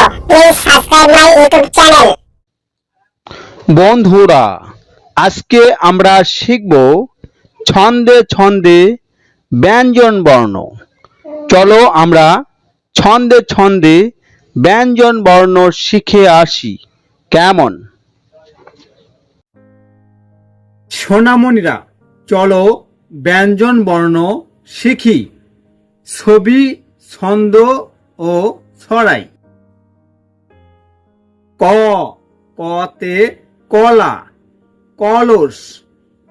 Please subscribe my YouTube channel. বন্ধুরা, আজকে আমরা শিখব ছন্দে ছন্দে ব্যঞ্জন বর্ণ। চলো আমরা ছন্দে ছন্দে ব্যঞ্জন বর্ণ শিখে আসি। কেমন? সোনামণিরা, চলো ব্যঞ্জন বর্ণ শিখি। ছবি, ছন্দ ও ছড়াই। ক, কতে কলা, কলস,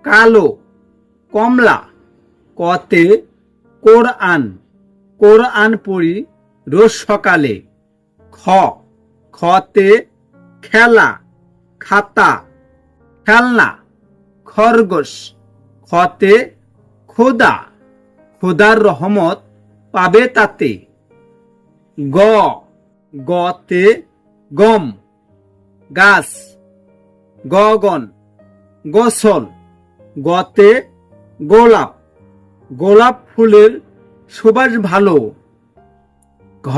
কালো, কমলা। কতে কোরআন, কোরআন পড়ি রোজ সকালে। খ, খতে খেলা, খাতা, খেলনা, খরগোশ। খতে খোদা, খোদার রহমত পাবে তাতে। গ, গতে গম, গাছ, গগন, গোসল। গতে গোলাপ, গোলাপ ফুলের সুবাস ভালো। ঘ,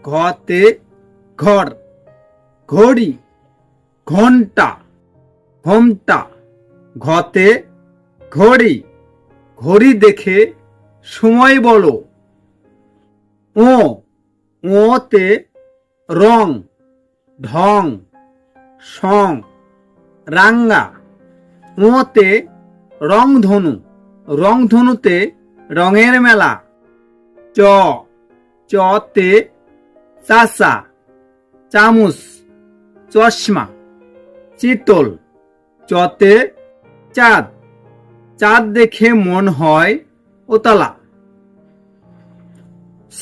ঘতে ঘর, ঘড়ি, ঘন্টা, ঘোমটা। ঘতে ঘড়ি, ঘড়ি দেখে সময় বলো। ও, ওতে রং, ঢং, সং, রাঙ্গা। ওতে রংধনু, রংধনুতে রঙের মেলা। চ, চতে চাচা, চামচ, চশমা, চিতল। চতে চাঁদ, চাঁদ দেখে মন হয় ওতলা। ছ,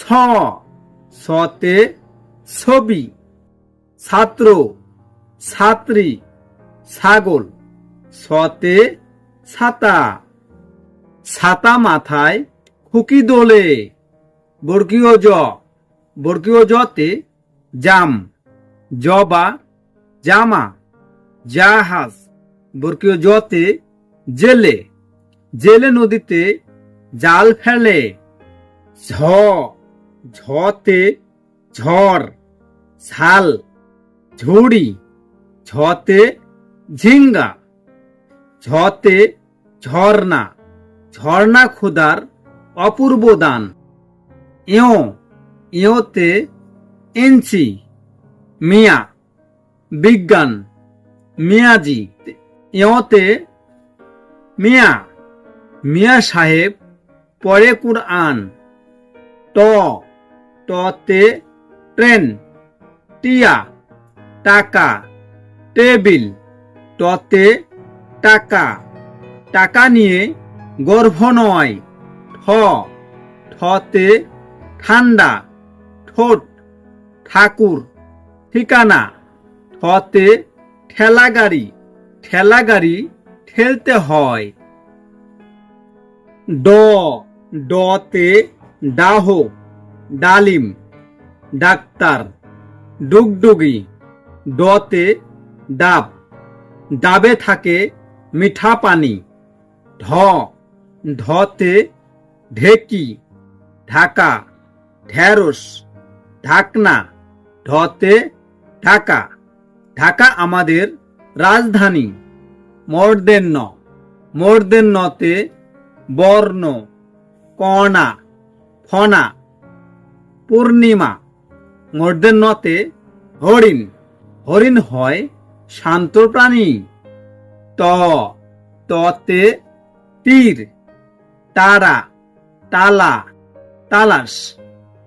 ছতে ছবি, ছাত্র, ছাত্রী, ছাগল। ছতে ছাতা, ছাতা মাথায় খুকি দোলে। বর্গীয় জ, বর্গীয় জতে জাম, জবা, জামা, জাহাজ। বর্গীয় জতে জেলে, জেলে নদীতে জাল ফেলে। ঝ, ঝতে ঝড়, ঝাল, ঝুড়ি। ঝতে ঝিঙ্গা, ঝতে ঝর্ণা, ঝর্ণা খোদার অপূর্ব দান। এও, এওতে ইঞ্চি, মিয়া, বিজ্ঞান, মিয়াজি। এওতে মিয়া, মিয়া সাহেব পড়ে কুরআন। ট, টতে ট্রেন, টিয়া, টাকা, টেবিল। টতে টাকা, টাকা নিয়ে গর্ভ নয়। ঠ, ঠতে ঠান্ডা, ঠোঁট, ঠাকুর, ঠিকানা। ঠতে ঠেলা গাড়ি, ঠেলা গাড়ি ঠেলতে হয়। ড, ডতে ডাহ, ডালিম, ডাক্তার, ডুগডুগি। ডতে ডাব, ডাবে থাকে মিঠা পানি। ঢ, ঢতে ঢেকি, ঢাকা, ঢেঁড়স, ঢাকনা। ঢতে ঢাকা, ঢাকা আমাদের রাজধানী। মূর্ধন্য, মূর্ধন্যতে বর্ণ, কণা, ফনা, পূর্ণিমা। মূর্ধন্যতে হরিণ, হরিণ হয় শান্ত প্রাণী। ত, ততে তীর, তারা, তালা, তালাশ।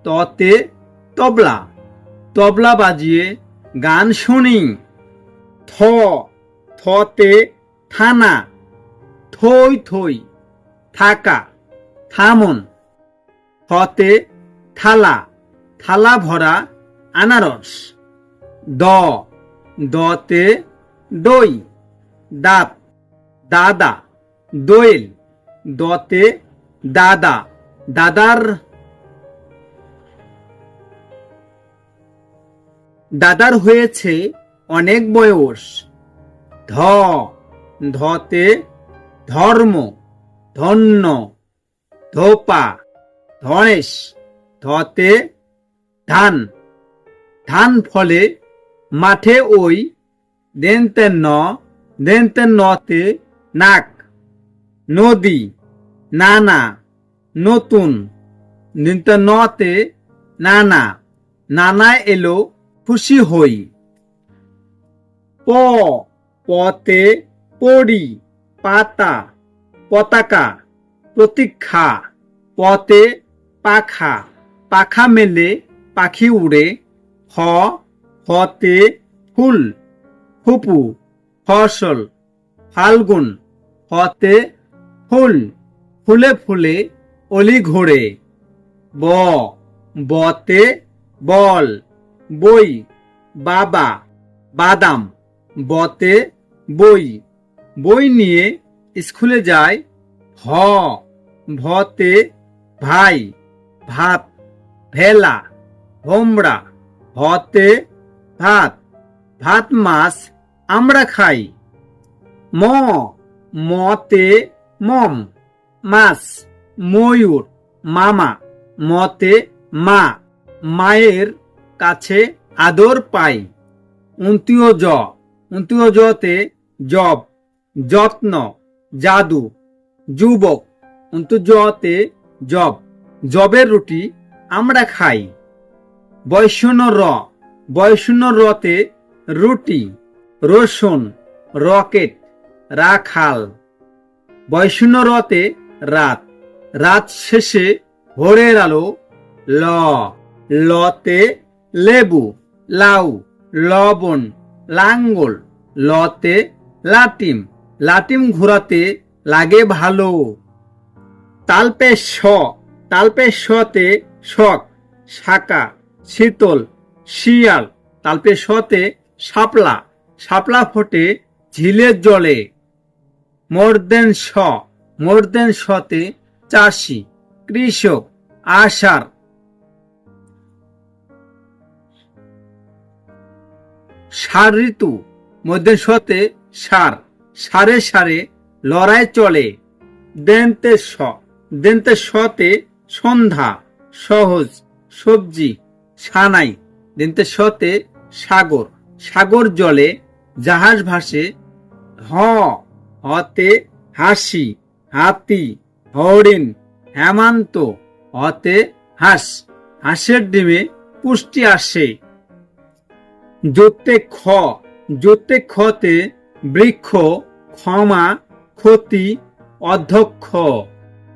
ততে তবলা, তবলা বাজিয়ে গান শুনি। থ, থতে থানা, থই থই, থাকা, থামন। থতে থালা, থালা ভরা আনারস। দ, দতে দই, দাঁত, দাদা, দোয়েল। দতে দাদা, দাদার, দাদার হয়েছে অনেক বয়স। ধ, ধতে ধর্ম, ধন্য, ধোপা, ধনেশ। ধতে ধান, ধান ফলে মাঠে ওই, দেনতে নতে নাক, নদী, নানা, নতুন, দিনতে নতে নানা, নানা এলো খুশি হই। পতে পড়ি, পাতা, পতাকা, প্রতীক্ষা, পতে পাখা, পাখা মেলে পাখি উড়ে। ফতে ফুল, ফুপু, ফসল, ফাল্গুন, ফতে ফুল, ফুলে ফুলে অলি ঘোরে। বতে বল, বই, বাবা, বাদাম, বতে বই, বই নিয়ে স্কুলে যায়। ভতে ভাই, ভাত, ভেলা, ভোমরা, ভতে ভাত, ভাত মাছ আমরা খাই। মতে মম, মাছ, ময়ূর, মামা, মতে মা, মায়ের কাছে আদর পাই। জতে জব, যত্ন, জাদু, যুবক, জতে জব, জবের রুটি আমরা খাই। বৈষ্ণ রতে রুটি, রসুন, রকেট, রাখাল। বৈষ্ণ রতে রাত, রাত শেষে ভোরের আলো। লতে লেবু, লাউ, লবণ, লাঙ্গল, লতে লাটিম, লাটিম ঘোরাতে লাগে ভালো। তালপে শতে শখ, শাকা, শীতল, শিয়াল, তালপে শতে শাপলা, শাপলা ফোটে ঝিলের জলে। মোরদেন শতে চাষি, কৃষক, আষাঢ়। ষাঁড় ঋতু, মধ্যে শতে সার, সারে সারে লড়াই চলে। দেনতে শতে সন্ধ্যা, সহজ, সবজি, সানাই, দিনতে শতে সাগর, সাগর জলে জাহাজ ভাসে। হতে হাসি, হাতি, হরিণ, হেমন্ত, হতে হাঁস, হাঁসের ডিমে পুষ্টি আসে। যোতে খতে বৃক্ষ, ক্ষমা, ক্ষতি, অধ্যক্ষ।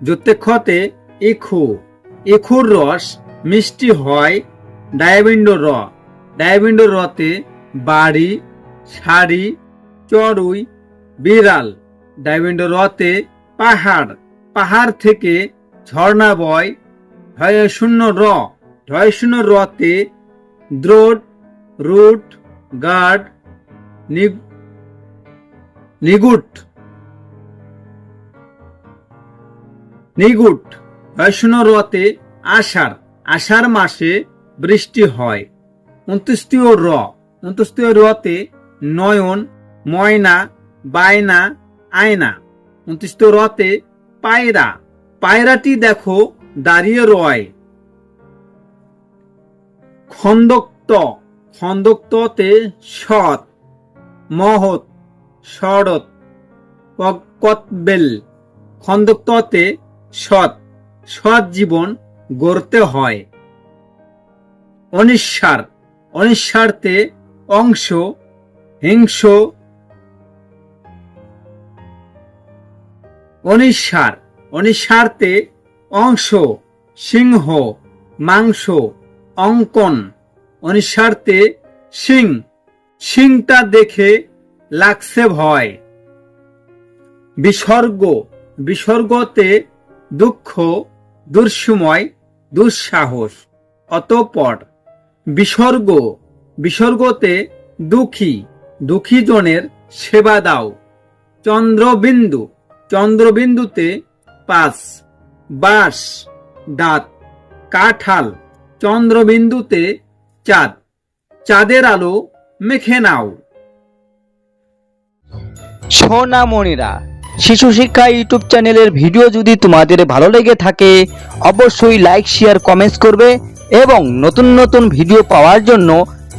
যোতে খতে ইখু, ইখুর রস মিষ্টি হয়। ডায়াবিন্ডো রতে বাড়ি, শাড়ি, চড়ুই, বিড়াল। ডায়াবিন্ডো রতে পাহাড়, পাহাড় থেকে ঝর্ণা বয়। ঢয় শূন্য রতে দ্রোট, রুট, গার্ড, নিগুট। ঢয় শূন্য রতে আষাঢ়, আষাঢ় মাসে বৃষ্টি হয়। 29 রতে নয়ন, ময়না, বায়না, আয়না। 29 রতে পায়রা, পায়রাটি দেখো দাঁড়িয়ে রয়। খন্দক্ততে সৎ, মহৎ, শরৎ, কতবেল। খন্দক্ততে সৎ জীবন গড়তে হয়। অনিশ্বারতে অংশ, হিংস। অনিশ্বারতে অংশ, সিংহ, মাংস, অঙ্কন। অনিশ্বারতে সিং, সিংটা দেখে লাগছে ভয়। বিসর্গতে দুঃখ, দুঃসময়, দুঃসাহস। অতঃপর বিসর্গতে দুঃখী, দুঃখী জনের সেবা দাও। চন্দ্রবিন্দুতে পাশ, বাঁশ, দাঁত, কাঁঠাল। চন্দ্রবিন্দুতে চাঁদ, চাঁদের আলো মেখে নাও। সোনামণিরা, শিশু শিক্ষা ইউটিউব চ্যানেলের ভিডিও যদি তোমাদের ভালো লেগে থাকে অবশ্যই লাইক, শেয়ার, কমেন্টস করবে এবং নতুন নতুন ভিডিও পাওয়ার জন্য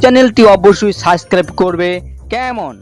চ্যানেলটি অবশ্যই সাবস্ক্রাইব করবে কেমন।